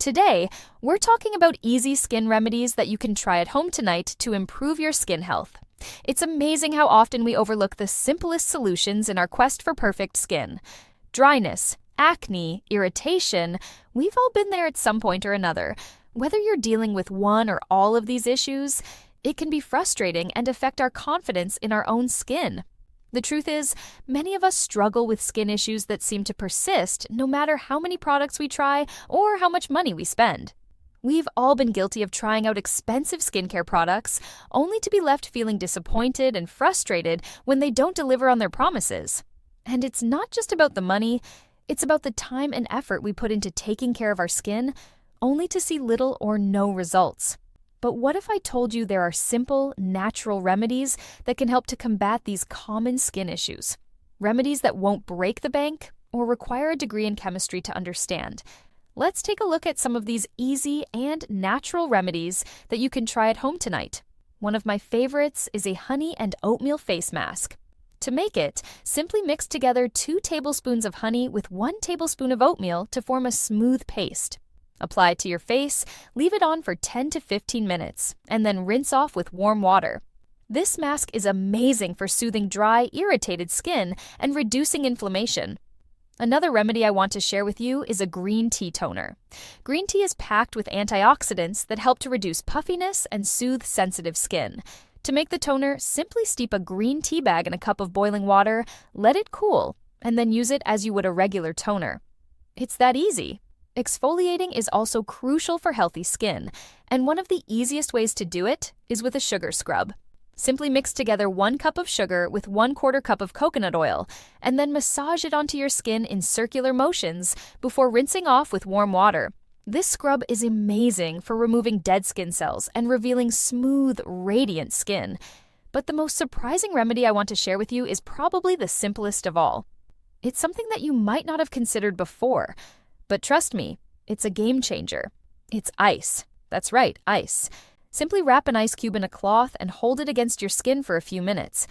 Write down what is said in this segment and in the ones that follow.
Today, we're talking about easy skin remedies that you can try at home tonight to improve your skin health. It's amazing how often we overlook the simplest solutions in our quest for perfect skin. Dryness, acne, irritation, we've all been there at some point or another. Whether you're dealing with one or all of these issues, it can be frustrating and affect our confidence in our own skin. The truth is, many of us struggle with skin issues that seem to persist no matter how many products we try or how much money we spend. We've all been guilty of trying out expensive skincare products only to be left feeling disappointed and frustrated when they don't deliver on their promises. And it's not just about the money, it's about the time and effort we put into taking care of our skin, only to see little or no results. But what if I told you there are simple, natural remedies that can help to combat these common skin issues? Remedies that won't break the bank or require a degree in chemistry to understand. Let's take a look at some of these easy and natural remedies that you can try at home tonight. One of my favorites is a honey and oatmeal face mask. To make it, simply mix together 2 tablespoons of honey with 1 tablespoon of oatmeal to form a smooth paste. Apply it to your face, leave it on for 10 to 15 minutes, and then rinse off with warm water. This mask is amazing for soothing dry, irritated skin and reducing inflammation. Another remedy I want to share with you is a green tea toner. Green tea is packed with antioxidants that help to reduce puffiness and soothe sensitive skin. To make the toner, simply steep a green tea bag in a cup of boiling water, let it cool, and then use it as you would a regular toner. It's that easy. Exfoliating is also crucial for healthy skin, and one of the easiest ways to do it is with a sugar scrub. Simply mix together 1 cup of sugar with 1/4 cup of coconut oil, and then massage it onto your skin in circular motions before rinsing off with warm water. This scrub is amazing for removing dead skin cells and revealing smooth, radiant skin. But the most surprising remedy I want to share with you is probably the simplest of all. It's something that you might not have considered before. But trust me, it's a game changer. It's ice. That's right, ice. Simply wrap an ice cube in a cloth and hold it against your skin for a few minutes.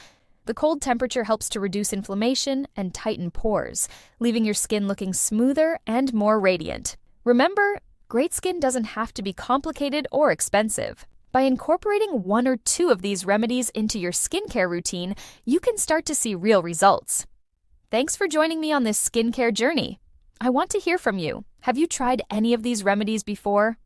The cold temperature helps to reduce inflammation and tighten pores, leaving your skin looking smoother and more radiant. Remember, great skin doesn't have to be complicated or expensive. By incorporating 1 or 2 of these remedies into your skincare routine, you can start to see real results. Thanks for joining me on this skincare journey. I want to hear from you. Have you tried any of these remedies before?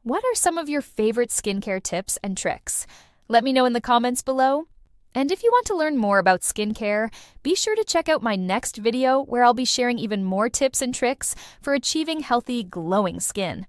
What are some of your favorite skincare tips and tricks? Let me know in the comments below. And if you want to learn more about skincare, be sure to check out my next video where I'll be sharing even more tips and tricks for achieving healthy, glowing skin.